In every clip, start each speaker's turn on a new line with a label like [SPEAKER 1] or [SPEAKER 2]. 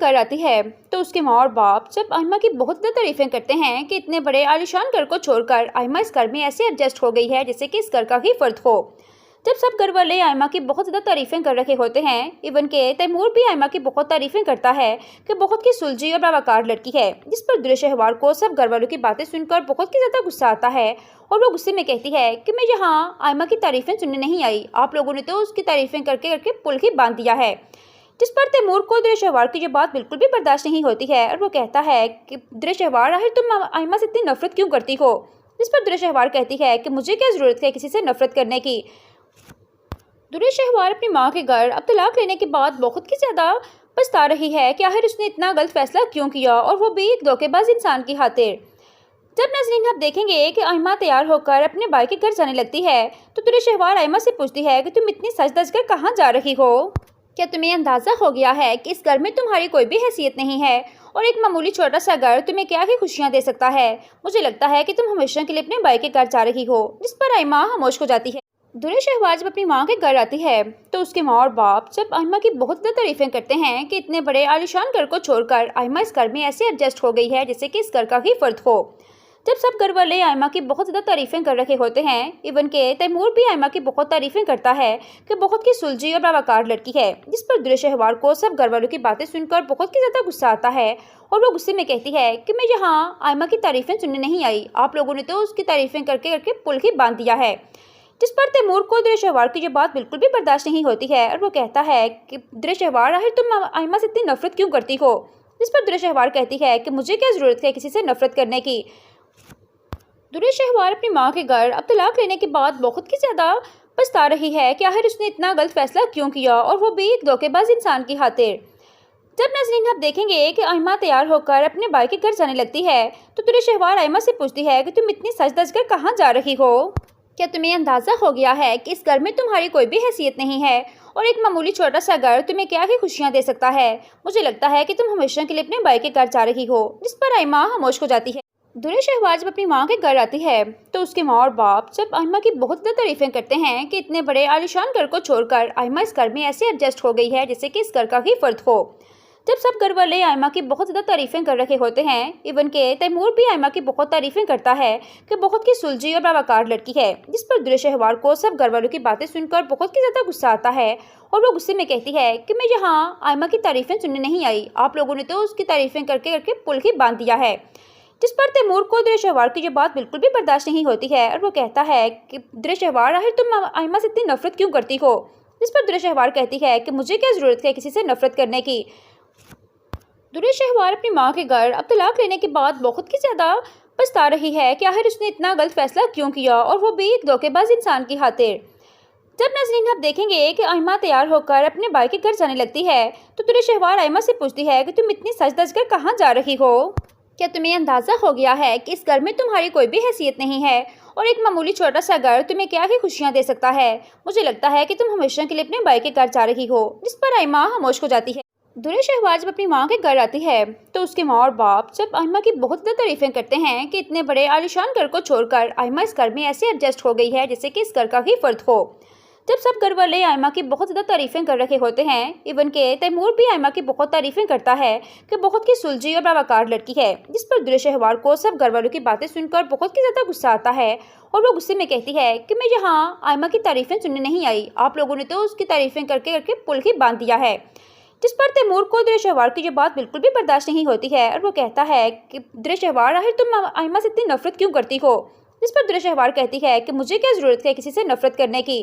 [SPEAKER 1] گھر آتی ہے تو اس کے ماں اور باپ جب آئمہ کی بہت زیادہ تعریفیں کرتے ہیں کہ اتنے بڑے عالیشان گھر کو چھوڑ کر آئمہ اس گھر میں ایسے ایڈجسٹ ہو گئی ہے جیسے کہ اس گھر کا ہی فرد ہو۔ جب سب گھر والے آئمہ کی بہت زیادہ تعریفیں کر رکھے ہوتے ہیں، ایون کہ تیمور بھی آئمہ کی بہت تعریفیں کرتا ہے کہ بہت کی سلجھی اور باوقار لڑکی ہے، جس پر در شہوار کو سب گھر والوں کی باتیں سن کر بہت کی زیادہ غصہ آتا ہے اور وہ غصے میں کہتی ہے کہ میں یہاں آئمہ کی تعریفیں سننے نہیں آئی، آپ لوگوں نے تو اس کی تعریفیں کر کے پل ہی باندھ دیا ہے۔ جس پر تیمور کو در شہوار کی یہ بات بالکل بھی برداشت نہیں ہوتی ہے اور وہ کہتا ہے کہ در شہوار آخر تم آئمہ سے اتنی نفرت کیوں کرتی ہو؟ جس پر در شہوار کہتی ہے کہ مجھے کیا ضرورت ہے کسی سے نفرت کرنے کی۔ در شہوار اپنی ماں کے گھر اب طلاق لینے کے بعد بہت کی زیادہ پچھتا رہی ہے کہ آخر اس نے اتنا غلط فیصلہ کیوں کیا، اور وہ بھی ایک دھوکے باز انسان کی خاطر۔ جب ناظرین آپ دیکھیں گے کہ آئمہ تیار ہو کر اپنے بھائی کے گھر جانے لگتی ہے تو در شہوار آئمہ سے پوچھتی ہے کہ تم اتنی سج دج کر کہاں جا رہی ہو؟ کیا تمہیں اندازہ ہو گیا ہے کہ اس گھر میں تمہاری کوئی بھی حیثیت نہیں ہے اور ایک معمولی چھوٹا سا گھر تمہیں کیا ہی خوشیاں دے سکتا ہے؟ مجھے لگتا ہے کہ تم ہمیشہ کے لیے اپنے بھائی کے گھر جا رہی ہو۔ جس پر آئمہ خاموش ہو جاتی ہے۔ در شہوار جب اپنی ماں کے گھر آتی ہے تو اس کے ماں اور باپ جب آئمہ کی بہت زیادہ تعریفیں کرتے ہیں کہ اتنے بڑے عالیشان گھر کو چھوڑ کر آئمہ اس گھر میں ایسے ایڈجسٹ ہو گئی ہے جیسے کہ اس گھر کا ہی فرد ہو۔ جب سب گھر والے آئمہ کی بہت زیادہ تعریفیں کر رکھے ہوتے ہیں، ایون کہ تیمور بھی آئمہ کی بہت تعریفیں کرتا ہے کہ بہت کی سلجھی اور باوقار لڑکی ہے، جس پر در شہوار کو سب گھر والوں کی باتیں سن کر بہت کی زیادہ غصہ آتا ہے اور وہ غصے میں کہتی ہے کہ میں یہاں آئمہ کی تعریفیں سننے نہیں آئی، آپ لوگوں نے تو اس کی تعریفیں کر کے پل ہی باندھ دیا ہے۔ جس پر تیمور کو در شہوار کی یہ بات بالکل بھی برداشت نہیں ہوتی ہے اور وہ کہتا ہے کہ در شہوار آخر تم آئمہ سے اتنی نفرت کیوں کرتی ہو؟ جس پر در شہوار کہتی ہے کہ مجھے کیا ضرورت ہے کسی سے نفرت کرنے کی۔ در شہوار اپنی ماں کے گھر اب طلاق لینے کے بعد بہت کی زیادہ پچھتا رہی ہے کہ آخر اس نے اتنا غلط فیصلہ کیوں کیا، اور وہ بھی ایک دھوکے باز انسان کی خاطر۔ جب ناظرین آپ دیکھیں گے کہ آئمہ تیار ہو کر اپنے بھائی کے گھر جانے لگتی ہے تو در شہوار آئمہ سے پوچھتی ہے کہ تم اتنی سج دج کر کہاں جا رہی ہو؟ کیا تمہیں اندازہ ہو گیا ہے کہ اس گھر میں تمہاری کوئی بھی حیثیت نہیں ہے اور ایک معمولی چھوٹا سا گھر تمہیں کیا ہی خوشیاں دے سکتا ہے؟ مجھے لگتا ہے کہ تم ہمیشہ کے لیے اپنے بھائی کے گھر جا رہی ہو۔ جس پر آئمہ خاموش ہو جاتی ہے۔ در شہوار جب اپنی ماں کے گھر آتی ہے تو اس کے ماں اور باپ جب آئمہ کی بہت زیادہ تعریفیں کرتے ہیں کہ اتنے بڑے عالیشان گھر کو چھوڑ کر آئمہ اس گھر میں ایسے ایڈجسٹ ہو گئی ہے جیسے کہ اس گھر کا ہی فرد ہو۔ جب سب گھر والے آئمہ کی بہت زیادہ تعریفیں کر رکھے ہوتے ہیں، ایون کہ تیمور بھی آئمہ کی بہت تعریفیں کرتا ہے کہ بہت کی سلجھی اور باوقار لڑکی ہے، جس پر در شہوار کو سب گھر والوں کی باتیں سن کر بہت کی زیادہ غصہ آتا ہے اور وہ غصے میں کہتی ہے کہ میں یہاں آئمہ کی تعریفیں سننے نہیں آئی، آپ لوگوں نے تو اس کی تعریفیں کر کے پل ہی باندھ دیا ہے۔ جس پر تیمور کو در شہوار کی یہ بات بالکل بھی برداشت نہیں ہوتی ہے اور وہ کہتا ہے کہ در شہوار آخر تم آئمہ سے اتنی نفرت کیوں کرتی ہو؟ جس پر در شہوار کہتی ہے کہ مجھے کیا ضرورت ہے کسی سے نفرت کرنے کی۔ در شہوار اپنی ماں کے گھر اب طلاق لینے کے بعد بہت کی زیادہ پچھتا رہی ہے کہ آخر اس نے اتنا غلط فیصلہ کیوں کیا، اور وہ بھی ایک دھوکے باز انسان کی خاطر۔ جب ناظرین آپ دیکھیں گے کہ آئمہ تیار ہو کر اپنے بھائی کے گھر جانے لگتی ہے تو در شہوار آئمہ سے پوچھتی ہے کہ تم اتنی سج دج کر کہاں جا رہی ہو؟ کیا تمہیں اندازہ ہو گیا ہے کہ اس گھر میں تمہاری کوئی بھی حیثیت نہیں ہے اور ایک معمولی چھوٹا سا گھر تمہیں کیا ہی خوشیاں دے سکتا ہے؟ مجھے لگتا ہے کہ تم ہمیشہ کے لیے اپنے بھائی کے گھر جا رہی ہو۔ جس پر آئمہ خاموش ہو جاتی ہے۔ در شہوار جب اپنی ماں کے گھر آتی ہے تو اس کے ماں اور باپ جب آئمہ کی بہت زیادہ تعریفیں کرتے ہیں کہ اتنے بڑے عالیشان گھر کو چھوڑ کر آئمہ اس گھر میں ایسے ایڈجسٹ ہو گئی ہے جیسے کہ اس گھر کا ہی فرد ہو۔ جب سب گھر والے آئمہ کی بہت زیادہ تعریفیں کر رکھے ہوتے ہیں، ایون کہ تیمور بھی آئمہ کی بہت تعریفیں کرتا ہے کہ بہت کی سلجھی اور باوقار لڑکی ہے، جس پر در شہوار کو سب گھر والوں کی باتیں سن کر بہت کی زیادہ غصہ آتا ہے اور وہ غصے میں کہتی ہے کہ میں یہاں آئمہ کی تعریفیں سننے نہیں آئی، آپ لوگوں نے تو اس کی تعریفیں کر کے پل ہی باندھ دیا ہے۔ جس پر تیمور کو در شہوار کی یہ بات بالکل بھی برداشت نہیں ہوتی ہے اور وہ کہتا ہے کہ در شہوار آخر تم آئمہ سے اتنی نفرت کیوں کرتی ہو؟ جس پر در شہوار کہتی ہے کہ مجھے کیا ضرورت ہے کسی سے نفرت کرنے کی۔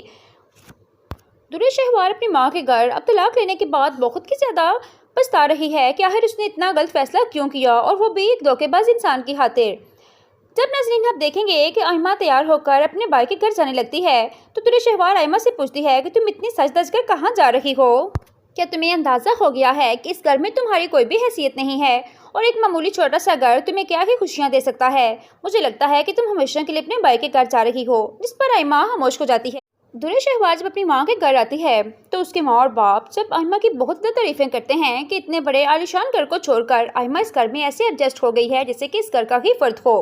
[SPEAKER 1] در شہوار اپنی ماں کے گھر اب طلاق لینے کے بعد بہت کی زیادہ پچھتا رہی ہے کہ آخر اس نے اتنا غلط فیصلہ کیوں کیا، اور وہ بھی ایک دھوکے باز انسان کی خاطر۔ جب ناظرین آپ دیکھیں گے کہ آئمہ تیار ہو کر اپنے بھائی کے گھر جانے لگتی ہے تو در شہوار آئمہ سے پوچھتی ہے کہ تم اتنی سج دج کر کہاں جا رہی ہو؟ کیا تمہیں اندازہ ہو گیا ہے کہ اس گھر میں تمہاری کوئی بھی حیثیت نہیں ہے اور ایک معمولی چھوٹا سا گھر تمہیں کیا ہی خوشیاں دے سکتا ہے؟ مجھے لگتا ہے کہ تم ہمیشہ کے لیے اپنے بھائی کے گھر جا رہی ہو۔ جس پر آئمہ خاموش ہو جاتی ہے۔ در شہوار جب اپنی ماں کے گھر آتی ہے تو اس کے ماں اور باپ جب آئمہ کی بہت زیادہ تعریفیں کرتے ہیں کہ اتنے بڑے عالیشان گھر کو چھوڑ کر آئمہ اس گھر میں ایسے ایڈجسٹ ہو گئی ہے جیسے کہ اس گھر کا ہی فرد ہو۔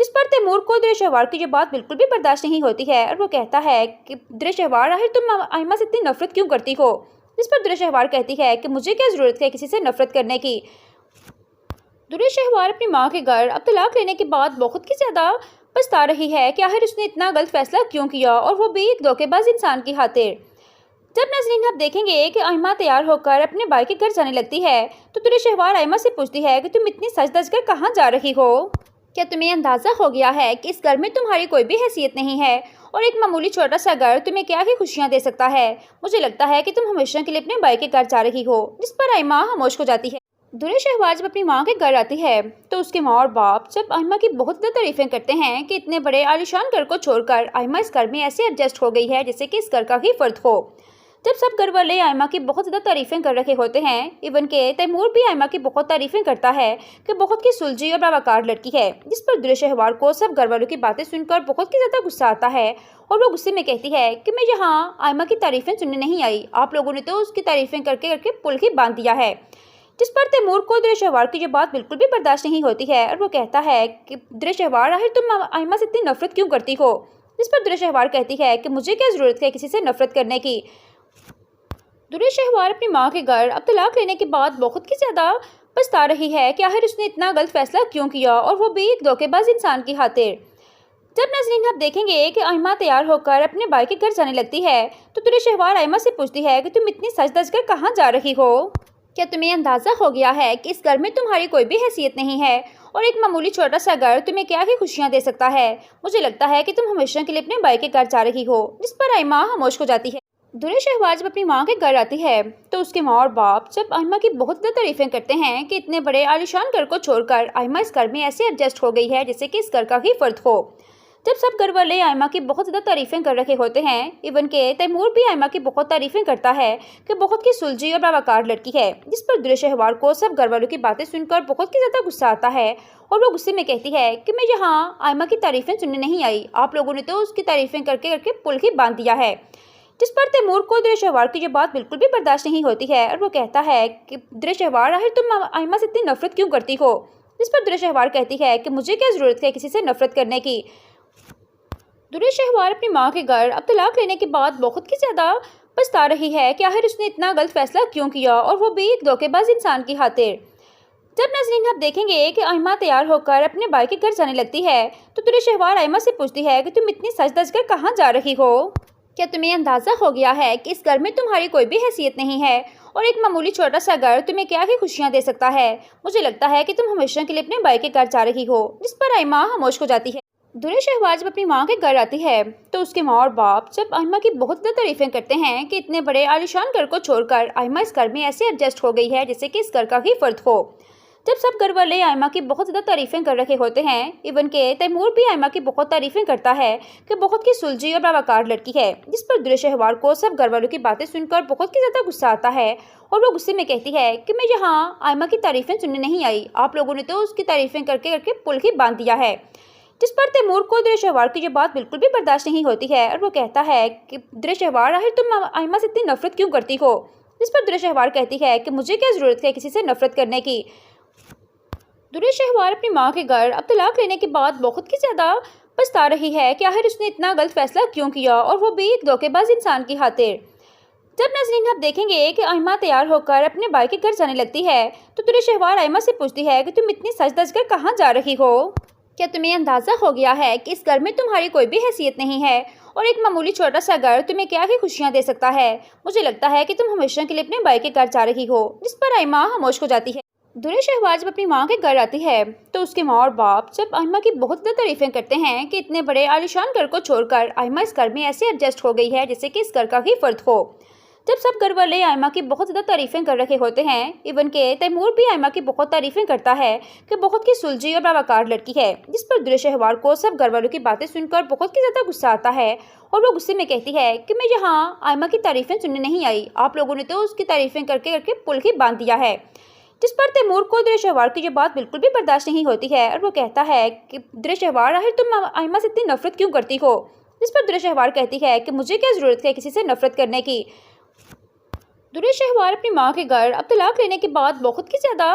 [SPEAKER 1] جس پر تیمور کو درشہوار کی یہ بات بالکل بھی برداشت نہیں ہوتی ہے اور وہ کہتا ہے کہ درشہوار آخر تم آئمہ سے اتنی نفرت کیوں کرتی ہو؟ جس پر درشہوار کہتی ہے کہ مجھے کیا ضرورت ہے کسی سے نفرت کرنے کی۔ درشہوار اپنی ماں کے گھر اب طلاق لینے کے بعد بہت ہی زیادہ پچھتا رہی ہے کہ آخر اس نے اتنا غلط فیصلہ کیوں کیا، اور وہ بھی ایک دھوکے باز انسان کی خاطر۔ جب ناظرین آپ دیکھیں گے کہ آئمہ تیار ہو کر اپنے بھائی کے گھر جانے لگتی ہے تو درشہوار آئمہ سے پوچھتی ہے کہ تم اتنی سج دج کر کہاں جا رہی ہو؟ کیا تمہیں اندازہ ہو گیا ہے کہ اس گھر میں تمہاری کوئی بھی حیثیت نہیں ہے، اور ایک معمولی چھوٹا سا گھر تمہیں کیا ہی خوشیاں دے سکتا ہے؟ مجھے لگتا ہے کہ تم ہمیشہ کے لیے اپنے بھائی کے گھر جا رہی ہو۔ جس پر آئمہ خاموش ہو جاتی ہے۔ درشہوار جب اپنی ماں کے گھر آتی ہے تو اس کے ماں اور باپ جب آئمہ کی بہت زیادہ تعریفیں کرتے ہیں کہ اتنے بڑے عالیشان گھر کو چھوڑ کر آئمہ اس گھر میں ایسے ایڈجسٹ ہو گئی ہے جیسے کہ اس گھر کا ہی فرد ہو۔ جب سب گھر والے آئمہ کی بہت زیادہ تعریفیں کر رہے ہوتے ہیں، ایون کہ تیمور بھی آئمہ کی بہت تعریفیں کرتا ہے کہ بہت ہی سلجھی اور باوقار لڑکی ہے، جس پر درشہوار کو سب گھر والوں کی باتیں سن کر بہت ہی زیادہ غصہ آتا ہے اور وہ غصے میں کہتی ہے کہ میں یہاں آئمہ کی تعریفیں سننے نہیں آئی، آپ لوگوں نے تو اس کی تعریفیں کر کے پل ہی باندھ دیا ہے۔ جس پر تیمور کو درشہوار کی یہ بات بالکل بھی برداشت نہیں ہوتی ہے اور وہ کہتا ہے کہ درشہوار آخر تم آئمہ سے اتنی نفرت کیوں کرتی ہو؟ جس پر درشہوار کہتی ہے کہ مجھے کیا ضرورت ہے کسی سے نفرت کرنے کی۔ درشہوار اپنی ماں کے گھر اب طلاق لینے کے بعد بہت ہی زیادہ پچھتا رہی ہے کہ آخر اس نے اتنا غلط فیصلہ کیوں کیا، اور وہ بھی ایک دھوکے باز انسان کی خاطر۔ جب ناظرین آپ دیکھیں گے کہ آئمہ تیار ہو کر اپنے بھائی کے گھر جانے لگتی ہے تو درشہوار آئمہ سے پوچھتی ہے کہ تم اتنی سج دج کر کہاں جا رہی ہو؟ کیا تمہیں اندازہ ہو گیا ہے کہ اس گھر میں تمہاری کوئی بھی حیثیت نہیں ہے، اور ایک معمولی چھوٹا سا گھر تمہیں کیا ہی خوشیاں دے سکتا ہے؟ مجھے لگتا ہے کہ تم ہمیشہ کے لیے اپنے بھائی کے گھر جا رہی ہو۔ جس پر آئمہ خاموش ہو جاتی ہے۔ درشہوار جب اپنی ماں کے گھر آتی ہے تو اس کے ماں اور باپ جب آئمہ کی بہت زیادہ تعریفیں کرتے ہیں کہ اتنے بڑے عالیشان گھر کو چھوڑ کر آئمہ اس گھر میں ایسے ایڈجسٹ ہو گئی ہے جیسے کہ اس گھر کا ہی فرد ہو۔ جب سب گھر والے آئمہ کی بہت زیادہ تعریفیں کر رہے ہوتے ہیں، ایون کہ تیمور بھی آئمہ کی بہت تعریفیں کرتا ہے کہ بہت ہی سلجھی اور باوقار لڑکی ہے، جس پر درشہوار کو سب گھر والوں کی باتیں سن کر بہت ہی زیادہ غصہ آتا ہے اور وہ غصے میں کہتی ہے کہ میں یہاں آئمہ کی تعریفیں سننے نہیں آئی، آپ لوگوں نے تو اس کی تعریفیں کر کے پل ہی باندھ دیا ہے۔ جس پر تیمور کو درشہوار کی یہ بات بالکل بھی برداشت نہیں ہوتی ہے اور وہ کہتا ہے کہ درشہوار آخر تم آئمہ سے اتنی نفرت کیوں کرتی ہو؟ جس پر درشہوار کہتی ہے کہ مجھے کیا ضرورت ہے کسی سے نفرت کرنے کی۔ درشہوار اپنی ماں کے گھر اب طلاق لینے کے بعد بہت ہی زیادہ پچھتا رہی ہے کہ آخر اس نے اتنا غلط فیصلہ کیوں کیا، اور وہ بھی ایک دھوکے باز انسان کی خاطر۔ جب ناظرین آپ دیکھیں گے کہ آئمہ تیار ہو کر اپنے بھائی کے گھر جانے لگتی ہے تو درشہوار آئمہ سے پوچھتی ہے کہ تم اتنی سج دج کر کہاں جا رہی ہو؟ کیا تمہیں اندازہ ہو گیا ہے کہ اس گھر میں تمہاری کوئی بھی حیثیت نہیں ہے، اور ایک معمولی چھوٹا سا گھر تمہیں کیا ہی خوشیاں دے سکتا ہے؟ مجھے لگتا ہے کہ تم ہمیشہ کے لیے اپنے بھائی کے گھر جا رہی ہو۔ جس پر آئمہ خاموش ہو جاتی ہے۔ درشہوار جب اپنی ماں کے گھر آتی ہے تو اس کے ماں اور باپ جب آئمہ کی بہت زیادہ تعریفیں کرتے ہیں کہ اتنے بڑے عالیشان گھر کو چھوڑ کر آئمہ اس گھر میں ایسے ایڈجسٹ ہو گئی ہے جیسے کہ اس گھر کا ہی فرد ہو۔ جب سب گھر والے آئمہ کی بہت زیادہ تعریفیں کر رہے ہوتے ہیں، ایون کہ تیمور بھی آئمہ کی بہت تعریفیں کرتا ہے کہ بہت ہی سلجھی اور باوقار لڑکی ہے، جس پر درشہوار کو سب گھر والوں کی باتیں سن کر بہت ہی زیادہ غصہ آتا ہے اور وہ غصے میں کہتی ہے کہ میں یہاں آئمہ کی تعریفیں سننے نہیں آئی، آپ لوگوں نے تو اس کی تعریفیں کر کے پل ہی باندھ دیا ہے۔ جس پر تیمور کو درشہوار کی یہ بات بالکل بھی برداشت نہیں ہوتی ہے اور وہ کہتا ہے کہ درشہوار آخر تم آئمہ سے اتنی نفرت کیوں کرتی ہو؟ جس پر درشہوار کہتی ہے کہ مجھے کیا ضرورت ہے کسی سے نفرت کرنے کی۔ درشہوار اپنی ماں کے گھر اب طلاق لینے کے بعد بہت ہی زیادہ پچھتا رہی ہے کہ آخر اس نے اتنا غلط فیصلہ کیوں کیا، اور وہ بھی ایک دھوکے باز انسان کی خاطر۔ جب ناظرین آپ دیکھیں گے کہ آئمہ تیار ہو کر اپنے بھائی کے گھر جانے لگتی ہے تو درشہوار آئمہ سے پوچھتی ہے کہ تم اتنی سج دج کر کہاں جا رہی ہو؟ کیا تمہیں اندازہ ہو گیا ہے کہ اس گھر میں تمہاری کوئی بھی حیثیت نہیں ہے، اور ایک معمولی چھوٹا سا گھر تمہیں کیا ہی خوشیاں دے سکتا ہے؟ مجھے لگتا ہے کہ تم ہمیشہ کے لیے اپنے بھائی کے گھر جا رہی ہو۔ جس پر آئمہ خاموش ہو جاتی ہے۔ درشہوار جب اپنی ماں کے گھر آتی ہے تو اس کے ماں اور باپ جب آئمہ کی بہت زیادہ تعریفیں کرتے ہیں کہ اتنے بڑے عالیشان گھر کو چھوڑ کر آئمہ اس گھر میں ایسے ایڈجسٹ ہو گئی ہے جیسے کہ اس گھر کا ہی فرد ہو۔ جب سب گھر والے آئمہ کی بہت زیادہ تعریفیں کر رہے ہوتے ہیں، ایون کہ تیمور بھی آئمہ کی بہت تعریفیں کرتا ہے کہ بہت ہی سلجھی اور باوقار لڑکی ہے، جس پر درشہوار کو سب گھر والوں کی باتیں سن کر بہت ہی زیادہ غصہ آتا ہے اور وہ غصے میں کہتی ہے کہ میں یہاں آئمہ کی تعریفیں سننے نہیں آئی، آپ لوگوں نے تو اس کی تعریفیں کر کے پل ہی باندھ دیا ہے۔ جس پر تیمور کو درشہوار کی یہ بات بالکل بھی برداشت نہیں ہوتی ہے اور وہ کہتا ہے کہ درشہوار آخر تم آئمہ سے اتنی نفرت کیوں کرتی ہو؟ جس پر درشہوار کہتی ہے کہ مجھے کیا ضرورت ہے کسی سے نفرت کرنے کی۔ درشہوار اپنی ماں کے گھر اب طلاق لینے کے بعد بہت ہی زیادہ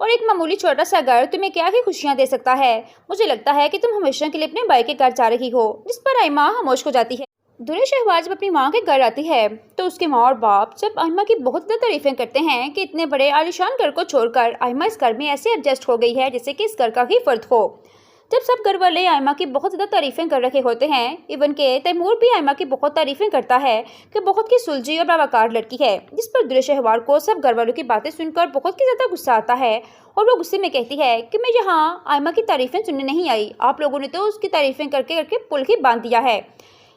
[SPEAKER 1] اور ایک معمولی چھوٹا سا گھر تمہیں کیا ہی خوشیاں دے سکتا ہے۔ مجھے لگتا ہے کہ تم ہمیشہ کے لیے اپنے بھائی کے گھر جا رہی ہو، جس پر آئمہ خاموش ہو جاتی ہے۔ درے شہباز جب اپنی ماں کے گھر آتی ہے تو اس کے ماں اور باپ جب آئمہ کی بہت زیادہ تعریفیں کرتے ہیں کہ اتنے بڑے عالیشان گھر کو چھوڑ کر آئمہ اس گھر میں ایسے ایڈجسٹ ہو گئی ہے جیسے کہ اس گھر کا ہی فرد ہو۔ جب سب گھر والے آئمہ کی بہت زیادہ تعریفیں کر رہے ہوتے ہیں، ایون کہ تیمور بھی آئمہ کی بہت تعریفیں کرتا ہے کہ بہت ہی سلجھی اور باوقار لڑکی ہے، جس پر درے شہوار کو سب گھر والوں کی باتیں سن کر بہت ہی زیادہ غصہ آتا ہے اور وہ غصے میں کہتی ہے کہ میں یہاں آئمہ کی تعریفیں سننے نہیں آئی، آپ لوگوں نے تو اس کی تعریفیں کر کے پل ہی باندھ دیا ہے۔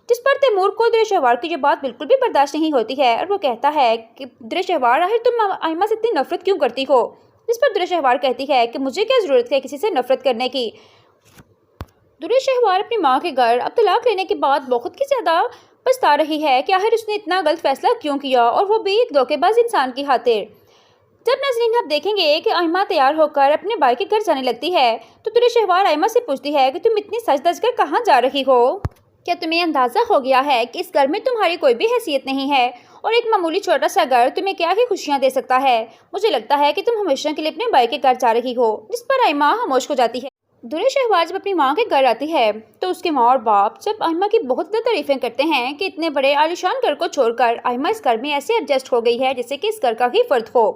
[SPEAKER 1] جس پر تیمور کو درے شہوار کی یہ بات بالکل بھی برداشت نہیں ہوتی ہے اور وہ کہتا ہے کہ درے شہوار آخر تم آئمہ سے اتنی نفرت کیوں کرتی ہو؟ جس پر درے شہوار کہتی ہے کہ مجھے کیا ضرورت ہے کسی سے نفرت کرنے کی۔ درے شہوار اپنی ماں کے گھر اب طلاق لینے کے بعد بہت ہی زیادہ پچھتا رہی ہے کہ آخر اس نے اتنا غلط فیصلہ کیوں کیا، اور وہ بھی ایک دھوکے باز انسان کی خاطر۔ جب ناظرین آپ دیکھیں گے کہ آئمہ تیار ہو کر اپنے بھائی کے گھر جانے لگتی ہے تو درے شہوار آئمہ سے پوچھتی ہے کہ تم اتنی سج دج کر کہاں جا رہی ہو؟ کیا تمہیں اندازہ ہو گیا ہے کہ اس گھر میں تمہاری کوئی بھی حیثیت نہیں ہے اور ایک معمولی چھوٹا سا گھر تمہیں کیا ہی خوشیاں دے سکتا ہے؟ مجھے لگتا ہے کہ تم ہمیشہ کے لیے اپنے بھائی کے گھر جا رہی ہو، جس پر آئمہ خاموش ہو جاتی ہے۔ درے شہباز جب اپنی ماں کے گھر آتی ہے تو اس کے ماں اور باپ جب آئمہ کی بہت زیادہ تعریفیں کرتے ہیں کہ اتنے بڑے عالیشان گھر کو چھوڑ کر آئمہ اس گھر میں ایسے ایڈجسٹ ہو گئی ہے جیسے کہ اس گھر کا ہی فرد ہو۔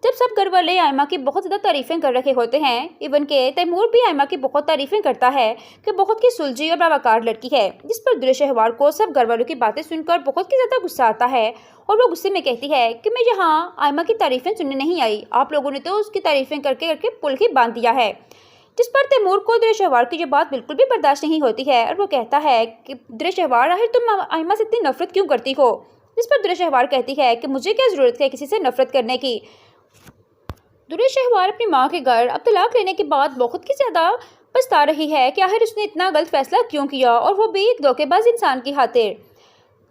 [SPEAKER 1] جب سب گھر والے آئمہ کی بہت زیادہ تعریفیں کر رہے ہوتے ہیں، ایون کہ تیمور بھی آئمہ کی بہت تعریفیں کرتا ہے کہ بہت ہی سلجھی اور باوقار لڑکی ہے، جس پر درے شہوار کو سب گھر والوں کی باتیں سن کر بہت ہی زیادہ غصہ آتا ہے اور وہ غصے میں کہتی ہے کہ میں یہاں آئمہ کی تعریفیں سننے نہیں آئی، آپ لوگوں نے تو اس کی تعریفیں کر کے پل ہی باندھ دیا ہے۔ جس پر تیمور کو درے شہوار کی یہ بات بالکل بھی برداشت نہیں ہوتی ہے اور وہ کہتا ہے کہ درے شہوار آخر تم آئمہ سے اتنی نفرت کیوں کرتی ہو؟ جس پر درے شہوار کہتی ہے کہ مجھے کیا ضرورت ہے کسی سے نفرت کرنے کی۔ درے شہوار اپنی ماں کے گھر اب طلاق لینے کے بعد بہت ہی زیادہ پچھتا رہی ہے کہ آخر اس نے اتنا غلط فیصلہ کیوں کیا، اور وہ بھی ایک دھوکے باز انسان کی خاطر۔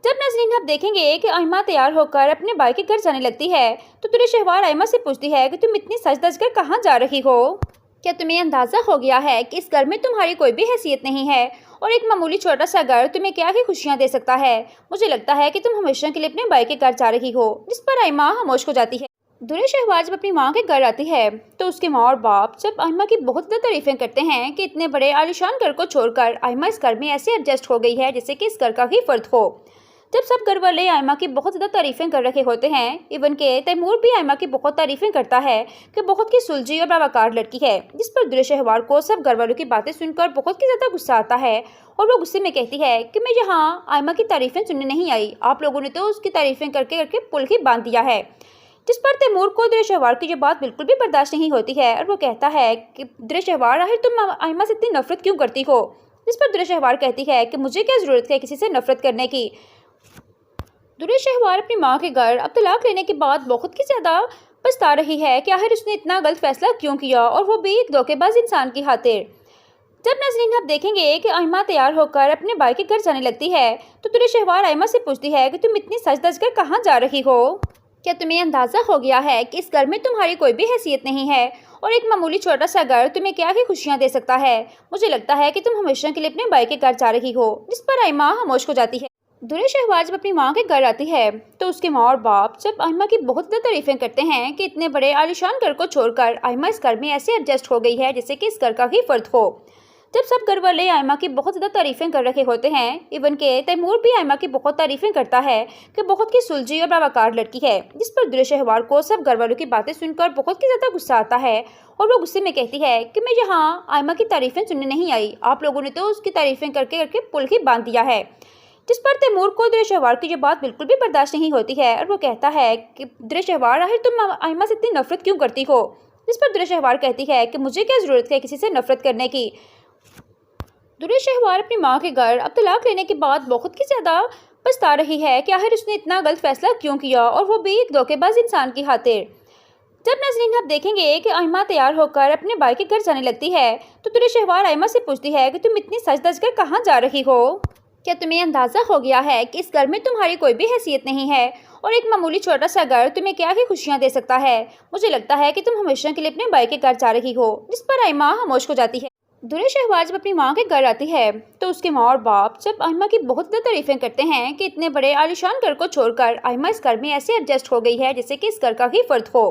[SPEAKER 1] جب ناظرین آپ دیکھیں گے کہ آئمہ تیار ہو کر اپنے بھائی کے گھر جانے لگتی ہے تو درے شہوار آئمہ سے پوچھتی ہے کہ تم اتنی سج دج کر کہاں جا رہی ہو؟ کیا تمہیں اندازہ ہو گیا ہے کہ اس گھر میں تمہاری کوئی بھی حیثیت نہیں ہے اور ایک معمولی چھوٹا سا گھر تمہیں کیا ہی خوشیاں دے سکتا ہے؟ مجھے لگتا ہے کہ تم ہمیشہ کے لیے اپنے بھائی کے گھر جا رہی ہو، جس پر آئمہ خاموش ہو جاتی ہے۔ درے شہباز جب اپنی ماں کے گھر آتی ہے تو اس کے ماں اور باپ جب آئمہ کی بہت زیادہ تعریفیں کرتے ہیں کہ اتنے بڑے عالیشان گھر کو چھوڑ کر آئمہ اس گھر میں ایسے ایڈجسٹ ہو گئی ہے جیسے کہ اس گھر کا ہی فرد ہو۔ جب سب گھر والے آئمہ کی بہت زیادہ تعریفیں کر رہے ہوتے ہیں، ایون کہ تیمور بھی آئمہ کی بہت تعریفیں کرتا ہے کہ بہت ہی سلجھی اور باوقار لڑکی ہے، جس پر درے شہوار کو سب گھر والوں کی باتیں سن کر بہت ہی زیادہ غصہ آتا ہے اور وہ غصے میں کہتی ہے کہ میں یہاں آئمہ کی تعریفیں سننے نہیں آئی، آپ لوگوں نے تو اس کی تعریفیں کر کے پل ہی باندھ دیا ہے۔ جس پر تیمور کو درے شہوار کی یہ بات بالکل بھی برداشت نہیں ہوتی ہے اور وہ کہتا ہے کہ درے شہوار آخر تم آئمہ سے اتنی نفرت کیوں کرتی ہو؟ جس پر درے شہوار کہتی ہے کہ مجھے کیا ضرورت ہے کسی سے نفرت کرنے کی۔ درے شہوار اپنی ماں کے گھر اب طلاق لینے کے بعد بہت ہی زیادہ پچھتا رہی ہے کہ آخر اس نے اتنا غلط فیصلہ کیوں کیا، اور وہ بھی ایک دھوکے باز انسان کی خاطر۔ جب ناظرین آپ دیکھیں گے کہ آئمہ تیار ہو کر اپنے بھائی کے گھر جانے لگتی ہے تو درے شہوار آئمہ سے پوچھتی ہے کہ تم اتنی سج دج کر کہاں جا رہی ہو؟ کیا تمہیں اندازہ ہو گیا ہے کہ اس گھر میں تمہاری کوئی بھی حیثیت نہیں ہے اور ایک معمولی چھوٹا سا گھر تمہیں کیا ہی خوشیاں دے سکتا ہے؟ مجھے لگتا ہے کہ تم ہمیشہ کے لیے اپنے بھائی کے گھر جا رہی ہو، جس پر آئمہ خاموش ہو جاتی ہے۔ درے شہباز جب اپنی ماں کے گھر آتی ہے تو اس کے ماں اور باپ جب آئمہ کی بہت زیادہ تعریفیں کرتے ہیں کہ اتنے بڑے عالیشان گھر کو چھوڑ کر آئمہ اس گھر میں ایسے ایڈجسٹ ہو گئی ہے جیسے کہ اس گھر کا ہی فرد ہو۔ جب سب گھر والے آئمہ کی بہت زیادہ تعریفیں کر رہے ہوتے ہیں، ایون کہ تیمور بھی آئمہ کی بہت تعریفیں کرتا ہے کہ بہت ہی سلجھی اور باوقار لڑکی ہے، جس پر درے شہوار کو سب گھر والوں کی باتیں سن کر بہت ہی زیادہ غصہ آتا ہے اور وہ غصے میں کہتی ہے کہ میں یہاں آئمہ کی تعریفیں سننے نہیں آئی، آپ لوگوں نے تو اس کی تعریفیں کر کے پل ہی باندھ دیا ہے۔ جس پر تیمور کو درے شہوار کی یہ بات بالکل بھی برداشت نہیں ہوتی ہے اور وہ کہتا ہے کہ درے شہوار آخر تم آئمہ سے اتنی نفرت کیوں کرتی ہو؟ جس پر درے شہوار کہتی ہے کہ مجھے کیا ضرورت ہے کسی سے نفرت کرنے کی۔ درے شہوار اپنی ماں کے گھر اب طلاق لینے کے بعد بہت ہی زیادہ پچھتا رہی ہے کہ آخر اس نے اتنا غلط فیصلہ کیوں کیا، اور وہ بھی ایک دھوکے باز انسان کی خاطر۔ جب ناظرین آپ دیکھیں گے کہ آئمہ تیار ہو کر اپنے بھائی کے گھر جانے لگتی ہے تو درے شہوار آئمہ سے پوچھتی ہے کہ تم اتنی سج دج کر کہاں جا رہی ہو؟ کیا تمہیں اندازہ ہو گیا ہے کہ اس گھر میں تمہاری کوئی بھی حیثیت نہیں ہے اور ایک معمولی چھوٹا سا گھر تمہیں کیا ہی خوشیاں دے سکتا ہے؟ مجھے لگتا ہے کہ تم ہمیشہ کے لیے اپنے بھائی کے گھر جا رہی ہو، جس پر آئمہ خاموش ہو جاتی ہے۔ درے شہباز جب اپنی ماں کے گھر آتی ہے تو اس کے ماں اور باپ جب آئمہ کی بہت زیادہ تعریفیں کرتے ہیں کہ اتنے بڑے عالیشان گھر کو چھوڑ کر آئمہ اس گھر میں ایسے ایڈجسٹ ہو گئی ہے جیسے کہ اس گھر کا ہی فرد ہو۔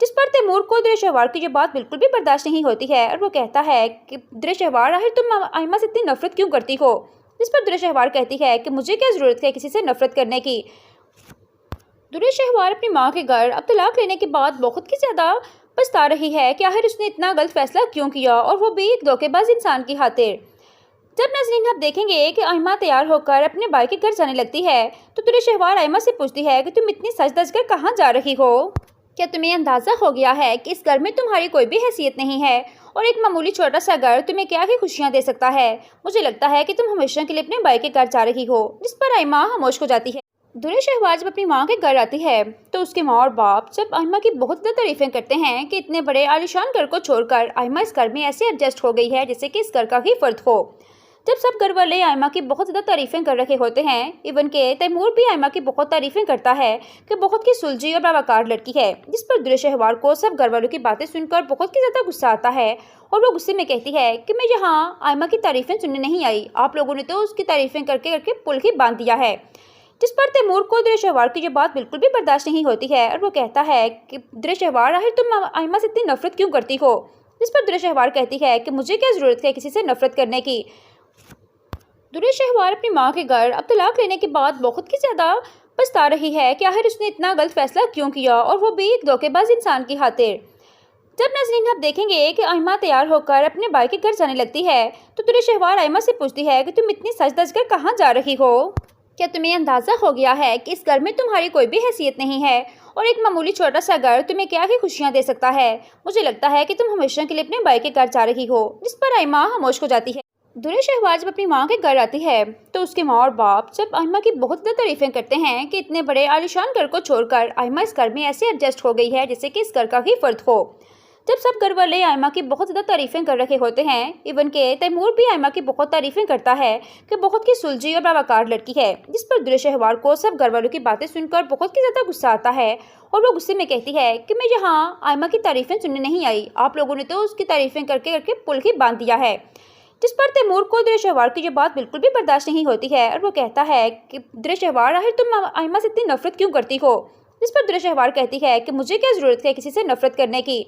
[SPEAKER 1] جس پر تیمور کو در شہوار کی یہ بات بالکل بھی برداشت نہیں ہوتی ہے اور وہ کہتا ہے کہ در شہوار آخر تم آئمہ سے اتنی نفرت کیوں کرتی ہو؟ جس پر در شہوار کہتی ہے کہ مجھے کیا ضرورت ہے کسی سے نفرت کرنے کی۔ در شہوار اپنی ماں کے گھر اب طلاق لینے کے بعد بہت ہی زیادہ پچھتا رہی ہے کہ آخر اس نے اتنا غلط فیصلہ کیوں کیا، اور وہ بھی ایک دھوکے باز انسان کی خاطر۔ جب ناظرین آپ دیکھیں گے کہ آئمہ تیار ہو کر اپنے بھائی کے گھر جانے لگتی ہے تو در شہوار آئمہ سے پوچھتی ہے کہ تم اتنی سج دج کر کہاں جا رہی ہو؟ کیا تمہیں اندازہ ہو گیا ہے کہ اس گھر میں تمہاری کوئی بھی حیثیت نہیں ہے اور ایک معمولی چھوٹا سا گھر تمہیں کیا ہی خوشیاں دے سکتا ہے؟ مجھے لگتا ہے کہ تم ہمیشہ کے لیے اپنے بھائی کے گھر جا رہی ہو۔ جس پر آئمہ خاموش ہو جاتی ہے۔ در شہوار جب اپنی ماں کے گھر آتی ہے تو اس کے ماں اور باپ جب آئمہ کی بہت زیادہ تعریفیں کرتے ہیں کہ اتنے بڑے عالیشان گھر کو چھوڑ کر آئمہ اس گھر میں ایسے ایڈجسٹ ہو گئی ہے جیسے کہ اس گھر کا ہی فرد ہو۔ جب سب گھر والے آئمہ کی بہت زیادہ تعریفیں کر رہے ہوتے ہیں، ایون کہ تیمور بھی آئمہ کی بہت تعریفیں کرتا ہے کہ بہت ہی سلجھی اور باوقار لڑکی ہے، جس پر در شہوار کو سب گھر والوں کی باتیں سن کر بہت ہی زیادہ غصہ آتا ہے اور وہ غصے میں کہتی ہے کہ میں یہاں آئمہ کی تعریفیں سننے نہیں آئی، آپ لوگوں نے تو اس کی تعریفیں کر کے پل ہی باندھ دیا ہے۔ جس پر تیمور کو در شہوار کی یہ بات بالکل بھی برداشت نہیں ہوتی ہے اور وہ کہتا ہے کہ در شہوار آخر تم آئمہ سے اتنی نفرت کیوں کرتی ہو؟ جس پر در شہوار کہتی ہے کہ مجھے کیا ضرورت ہے کسی سے نفرت کرنے کی۔ در شہوار اپنی ماں کے گھر اب طلاق لینے کے بعد بہت ہی زیادہ پچھتا رہی ہے کہ آخر اس نے اتنا غلط فیصلہ کیوں کیا، اور وہ بھی ایک دھوکے باز انسان کی خاطر۔ جب ناظرین آپ دیکھیں گے کہ آئمہ تیار ہو کر اپنے بھائی کے گھر جانے لگتی ہے تو در شہوار آئمہ سے پوچھتی ہے کہ تم اتنی سج دج کر کہاں جا رہی ہو؟ کیا تمہیں اندازہ ہو گیا ہے کہ اس گھر میں تمہاری کوئی بھی حیثیت نہیں ہے اور ایک معمولی چھوٹا سا گھر تمہیں کیا ہی خوشیاں دے سکتا ہے؟ مجھے لگتا ہے کہ تم ہمیشہ کے لیے اپنے بھائی کے گھر جا رہی ہو۔ جس پر آئمہ خاموش ہو جاتی ہے۔ در شہوار جب اپنی ماں کے گھر آتی ہے تو اس کے ماں اور باپ جب آئمہ کی بہت زیادہ تعریفیں کرتے ہیں کہ اتنے بڑے عالیشان گھر کو چھوڑ کر آئمہ اس گھر میں ایسے ایڈجسٹ ہو گئی ہے جیسے کہ اس گھر کا ہی فرد ہو۔ جب سب گھر والے آئمہ کی بہت زیادہ تعریفیں کر رہے ہوتے ہیں، ایون کہ تیمور بھی آئمہ کی بہت تعریفیں کرتا ہے کہ بہت ہی سلجھی اور باوقار لڑکی ہے، جس پر در شہوار کو سب گھر والوں کی باتیں سن کر بہت ہی زیادہ غصہ آتا ہے اور وہ غصے میں کہتی ہے کہ میں یہاں آئمہ کی تعریفیں سننے نہیں آئی، آپ لوگوں نے تو اس کی تعریفیں کر کے پل ہی باندھ دیا ہے۔ جس پر تیمور کو در شہوار کی یہ بات بالکل بھی برداشت نہیں ہوتی ہے اور وہ کہتا ہے کہ در شہوار آخر تم آئمہ سے اتنی نفرت کیوں کرتی ہو؟ جس پر در شہوار کہتی ہے کہ مجھے کیا ضرورت ہے کسی سے نفرت کرنے کی۔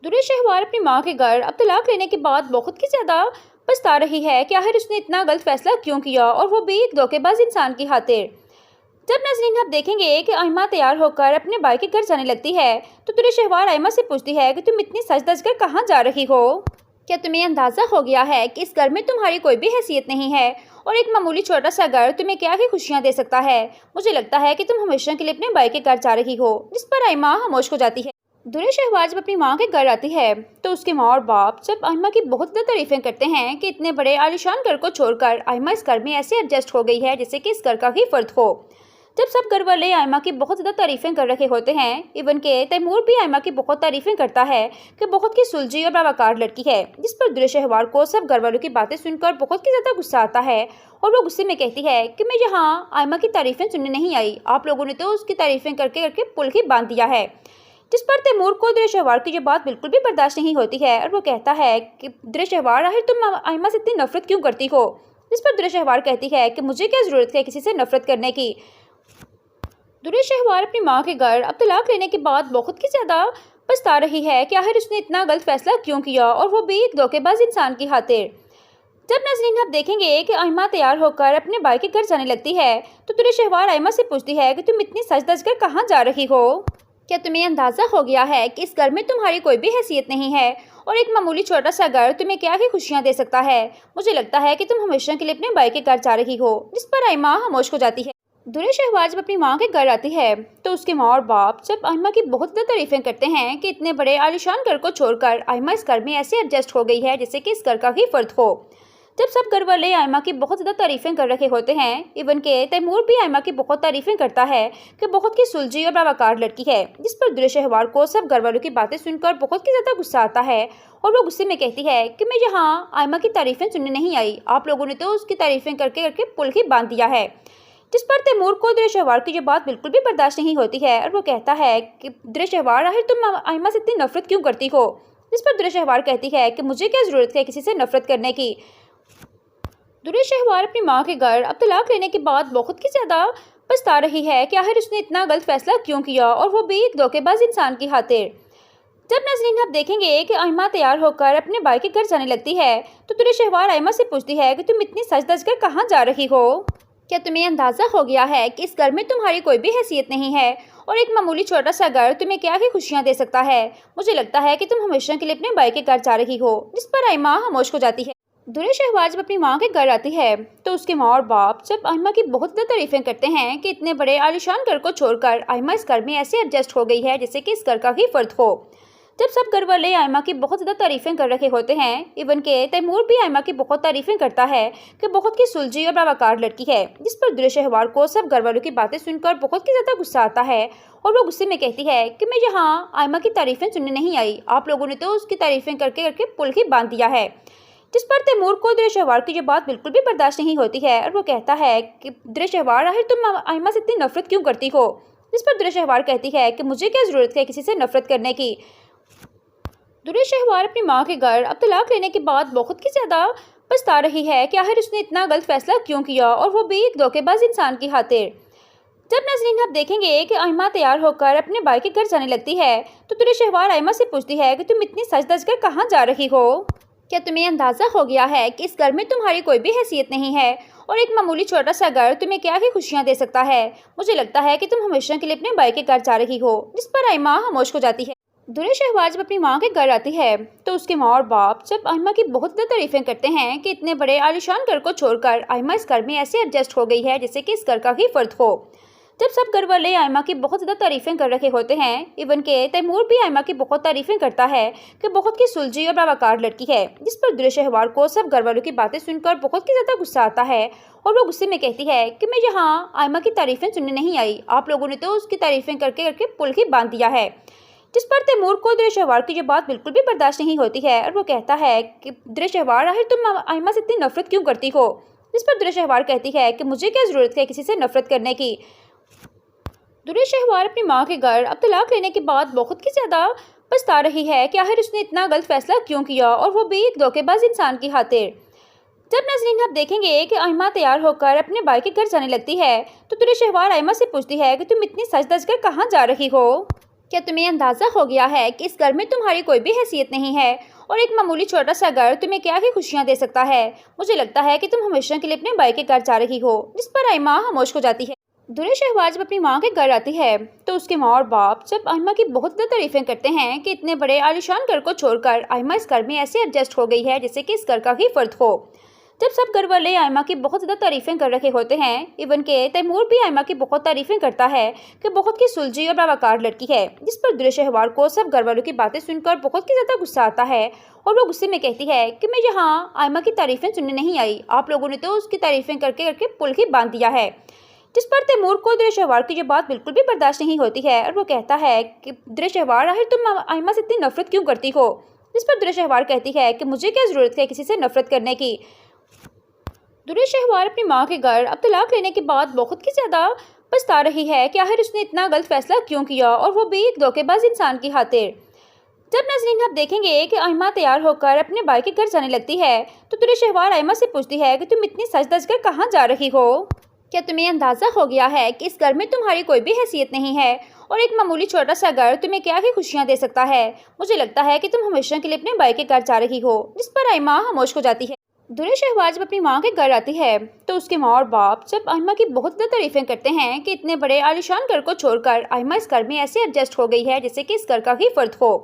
[SPEAKER 1] در شہوار اپنی ماں کے گھر اب طلاق لینے کے بعد بہت ہی زیادہ پچھتا رہی ہے کہ آخر اس نے اتنا غلط فیصلہ کیوں کیا، اور وہ بھی ایک دھوکے باز انسان کی خاطر۔ جب ناظرین آپ دیکھیں گے کہ آئمہ تیار ہو کر اپنے بھائی کے گھر جانے لگتی ہے تو در شہوار آئمہ سے پوچھتی ہے کہ تم اتنی سج دج کر کہاں جا رہی ہو؟ کیا تمہیں اندازہ ہو گیا ہے کہ اس گھر میں تمہاری کوئی بھی حیثیت نہیں ہے اور ایک معمولی چھوٹا سا گھر تمہیں کیا ہی خوشیاں دے سکتا ہے؟ مجھے لگتا ہے کہ تم ہمیشہ کے لیے اپنے بھائی کے گھر جا رہی ہو۔ جس پر آئمہ خاموش ہو جاتی ہے۔ در شہوار جب اپنی ماں کے گھر آتی ہے تو اس کے ماں اور باپ جب آئمہ کی بہت زیادہ تعریفیں کرتے ہیں کہ اتنے بڑے عالیشان گھر کو چھوڑ کر آئمہ اس گھر میں ایسے ایڈجسٹ ہو گئی ہے جیسے کہ اس گھر کا ہی فرد ہو۔ جب سب گھر والے آئمہ کی بہت زیادہ تعریفیں کر رہے ہوتے ہیں، ایون کہ تیمور بھی آئمہ کی بہت تعریفیں کرتا ہے کہ بہت ہی سلجھی اور باوقار لڑکی ہے، جس پر در شہوار کو سب گھر والوں کی باتیں سن کر بہت ہی زیادہ غصہ آتا ہے اور وہ غصے میں کہتی ہے کہ میں یہاں آئمہ کی تعریفیں سننے نہیں آئی، آپ لوگوں نے تو اس کی تعریفیں کر کے پل ہی باندھ دیا ہے۔ جس پر تیمور کو در شہوار کی یہ بات بالکل بھی برداشت نہیں ہوتی ہے اور وہ کہتا ہے کہ در شہوار آخر تم آئمہ سے اتنی نفرت کیوں کرتی ہو؟ جس پر در شہوار کہتی ہے کہ مجھے کیا ضرورت ہے کسی سے نفرت کرنے کی۔ در شہوار اپنی ماں کے گھر اب طلاق لینے کے بعد بہت ہی زیادہ پچھتا رہی ہے کہ آخر اس نے اتنا غلط فیصلہ کیوں کیا، اور وہ بھی ایک دھوکے باز انسان کی خاطر۔ جب ناظرین آپ دیکھیں گے کہ آئمہ تیار ہو کر اپنے بھائی کے گھر جانے لگتی ہے تو در شہوار آئمہ سے پوچھتی ہے کہ تم اتنی سج دج کر کہاں جا رہی ہو؟ کیا تمہیں اندازہ ہو گیا ہے کہ اس گھر میں تمہاری کوئی بھی حیثیت نہیں ہے اور ایک معمولی چھوٹا سا گھر تمہیں کیا ہی خوشیاں دے سکتا ہے؟ مجھے لگتا ہے کہ تم ہمیشہ کے لیے اپنے بھائی کے گھر جا رہی ہو۔ جس پر آئمہ خاموش ہو جاتی ہے۔ در شہوار جب اپنی ماں کے گھر آتی ہے تو اس کے ماں اور باپ جب آئمہ کی بہت زیادہ تعریفیں کرتے ہیں کہ اتنے بڑے عالیشان گھر کو چھوڑ کر آئمہ اس گھر میں ایسے ایڈجسٹ ہو گئی ہے جیسے کہ اس گھر کا ہی فرد ہو۔ جب سب گھر والے آئمہ کی بہت زیادہ تعریفیں کر رہے ہوتے ہیں، ایون کہ تیمور بھی آئمہ کی بہت تعریفیں کرتا ہے کہ بہت ہی سلجھی اور باوقار لڑکی ہے، جس پر در شہوار کو سب گھر والوں کی باتیں سن کر بہت ہی زیادہ غصہ آتا ہے اور وہ غصے میں کہتی ہے کہ میں یہاں آئمہ کی تعریفیں سننے نہیں آئی، آپ لوگوں نے تو اس کی تعریفیں کر کے پل ہی باندھ دیا ہے۔ جس پر تیمور کو در شہوار کی یہ بات بالکل بھی برداشت نہیں ہوتی ہے اور وہ کہتا ہے کہ در شہوار آخر تم آئمہ سے اتنی نفرت کیوں کرتی ہو؟ جس پر در شہوار کہتی ہے کہ مجھے کیا ضرورت ہے کسی سے نفرت کرنے کی۔ در شہوار اپنی ماں کے گھر اب طلاق لینے کے بعد بہت ہی زیادہ پچھتا رہی ہے کہ آخر اس نے اتنا غلط فیصلہ کیوں کیا، اور وہ بھی ایک دھوکے باز انسان کی خاطر۔ جب ناظرین آپ دیکھیں گے کہ آئمہ تیار ہو کر اپنے بھائی کے گھر جانے لگتی ہے تو درِ شہوار آئمہ سے پوچھتی ہے کہ تم اتنی سج دج کر کہاں جا رہی ہو؟ کیا تمہیں اندازہ ہو گیا ہے کہ اس گھر میں تمہاری کوئی بھی حیثیت نہیں ہے، اور ایک معمولی چھوٹا سا گھر تمہیں کیا ہی خوشیاں دے سکتا ہے؟ مجھے لگتا ہے کہ تم ہمیشہ کے لیے اپنے بھائی کے گھر جا رہی ہو۔ جس پر آئمہ خاموش ہو جاتی ہے۔ درِ شہوار جب اپنی ماں کے گھر آتی ہے تو اس کے ماں اور باپ جب آئمہ کی بہت زیادہ تعریفیں کرتے ہیں کہ اتنے بڑے عالیشان گھر کو چھوڑ کر آئمہ اس گھر میں ایسے ایڈجسٹ ہو گئی ہے جیسے کہ اس گھر کا ہی فرد ہو۔ جب سب گھر والے آئمہ کی بہت زیادہ تعریفیں کر رہے ہوتے ہیں، ایون کہ تیمور بھی آئمہ کی بہت تعریفیں کرتا ہے کہ بہت ہی سلجھی اور باوقار لڑکی ہے، جس پر درِ شہوار کو سب گھر والوں کی باتیں سن کر بہت ہی زیادہ غصہ آتا ہے، اور وہ غصے میں کہتی ہے کہ میں یہاں آئمہ کی تعریفیں سننے نہیں آئی، آپ لوگوں نے تو اس کی تعریفیں کر کے پل ہی باندھ دیا ہے۔ جس پر تیمور کو درِ شہوار کی یہ بات بالکل بھی برداشت نہیں ہوتی ہے، اور وہ کہتا ہے کہ درِ شہوار آخر تم آئمہ سے اتنی نفرت کیوں کرتی ہو؟ جس پر درِ شہوار کہتی ہے کہ مجھے کیا ضرورت ہے کسی سے نفرت کرنے کی۔ درِ شہوار اپنی ماں کے گھر اب طلاق لینے کے بعد بہت ہی زیادہ پچھتا رہی ہے کہ آخر اس نے اتنا غلط فیصلہ کیوں کیا، اور وہ بھی ایک دھوکے باز انسان کی خاطر۔ جب ناظرین آپ دیکھیں گے کہ آئمہ تیار ہو کر اپنے بھائی کے گھر جانے لگتی ہے تو درِ شہوار آئمہ سے پوچھتی ہے کہ تم اتنی سج دج کر کہاں جا رہی ہو؟ کیا تمہیں اندازہ ہو گیا ہے کہ اس گھر میں تمہاری کوئی بھی حیثیت نہیں ہے، اور ایک معمولی چھوٹا سا گھر تمہیں کیا ہی خوشیاں دے سکتا ہے؟ مجھے لگتا ہے کہ تم ہمیشہ کے لیے اپنے بھائی کے گھر جا رہی ہو۔ جس پر آئمہ خاموش ہو جاتی ہے۔ درِ شہوار جب اپنی ماں کے گھر آتی ہے تو اس کے ماں اور باپ جب آئمہ کی بہت زیادہ تعریفیں کرتے ہیں کہ اتنے بڑے عالیشان گھر کو چھوڑ کر آئمہ اس گھر میں ایسے ایڈجسٹ ہو گئی ہے جیسے کہ اس گھر کا ہی فرد ہو۔ جب سب گھر والے آئمہ کی بہت زیادہ تعریفیں کر رہے ہوتے ہیں، ایون کہ تیمور بھی آئمہ کی بہت تعریفیں کرتا ہے کہ بہت ہی سلجھی اور باوقار لڑکی ہے، جس پر درِ شہوار کو سب گھر والوں کی باتیں سن کر بہت ہی زیادہ غصہ آتا ہے، اور وہ غصے میں کہتی ہے کہ میں یہاں آئمہ کی تعریفیں سننے نہیں آئی، آپ لوگوں نے تو اس کی تعریفیں کر کے پل ہی باندھ دیا ہے۔ جس پر تیمور کو درِ شہوار کی یہ بات بالکل بھی برداشت نہیں ہوتی ہے، اور وہ کہتا ہے کہ درِ شہوار آخر تم آئمہ سے اتنی نفرت کیوں کرتی ہو؟ جس پر درِ شہوار کہتی ہے کہ مجھے کیا ضرورت ہے کسی سے نفرت کرنے کی۔ درِ شہوار اپنی ماں کے گھر اب طلاق لینے کے بعد بہت ہی زیادہ پچھتا رہی ہے کہ آخر اس نے اتنا غلط فیصلہ کیوں کیا، اور وہ بھی ایک دھوکے باز انسان کی خاطر۔ جب ناظرین آپ دیکھیں گے کہ آئمہ تیار ہو کر اپنے بھائی کے گھر جانے لگتی ہے تو درِ شہوار آئمہ سے پوچھتی ہے کہ تم اتنی سج دج کر کہاں جا رہی ہو؟ کیا تمہیں اندازہ ہو گیا ہے کہ اس گھر میں تمہاری کوئی بھی حیثیت نہیں ہے، اور ایک معمولی چھوٹا سا گھر تمہیں کیا ہی خوشیاں دے سکتا ہے؟ مجھے لگتا ہے کہ تم ہمیشہ کے لیے اپنے بھائی کے گھر جا رہی ہو۔ جس پر آئمہ خاموش ہو جاتی ہے۔ درِ شہوار جب اپنی ماں کے گھر آتی ہے تو اس کے ماں اور باپ جب آئمہ کی بہت زیادہ تعریفیں کرتے ہیں کہ اتنے بڑے عالیشان گھر کو چھوڑ کر آئمہ اس گھر میں ایسے ایڈجسٹ ہو گئی ہے جیسے کہ اس گھر کا ہی فرد ہو۔ جب سب گھر والے آئمہ کی بہت زیادہ تعریفیں کر رہے ہوتے ہیں، ایون کہ تیمور بھی آئمہ کی بہت تعریفیں کرتا ہے کہ بہت ہی سلجھی اور باوقار لڑکی ہے، جس پر درِ شہوار کو سب گھر والوں کی باتیں سن کر بہت ہی زیادہ غصہ آتا ہے، اور وہ غصے میں کہتی ہے کہ میں یہاں آئمہ کی تعریفیں سننے نہیں آئی، آپ لوگوں نے تو اس کی تعریفیں کر کے پل ہی باندھ دیا ہے۔ جس پر تیمور کو درِ شہوار کی یہ بات بالکل بھی برداشت نہیں ہوتی ہے، اور وہ کہتا ہے کہ درِ شہوار آخر تم آئمہ سے اتنی نفرت کیوں کرتی ہو؟ جس پر درِ شہوار کہتی ہے کہ مجھے کیا ضرورت ہے کسی سے نفرت کرنے کی۔ درِ شہوار اپنی ماں کے گھر اب طلاق لینے کے بعد بہت ہی زیادہ پچھتا رہی ہے کہ آخر اس نے اتنا غلط فیصلہ کیوں کیا، اور وہ بھی ایک دھوکے باز انسان کی خاطر۔ جب ناظرین آپ دیکھیں گے کہ آئمہ تیار ہو کر اپنے بھائی کے گھر جانے لگتی ہے تو درِ شہوار آئمہ سے پوچھتی ہے کہ تم اتنی سج دج کر کہاں جا رہی ہو؟ کیا تمہیں اندازہ ہو گیا ہے کہ اس گھر میں تمہاری کوئی بھی حیثیت نہیں ہے، اور ایک معمولی چھوٹا سا گھر تمہیں کیا ہی خوشیاں دے سکتا ہے؟ مجھے لگتا ہے کہ تم ہمیشہ کے لیے اپنے بھائی کے گھر جا رہی ہو۔ جس پر آئمہ خاموش ہو جاتی ہے۔ درِ شہوار جب اپنی ماں کے گھر آتی ہے تو اس کے ماں اور باپ جب آئمہ کی بہت زیادہ تعریفیں کرتے ہیں کہ اتنے بڑے عالیشان گھر کو چھوڑ کر آئمہ اس گھر میں ایسے ایڈجسٹ ہو گئی ہے جیسے کہ اس گھر کا ہی فرد ہو۔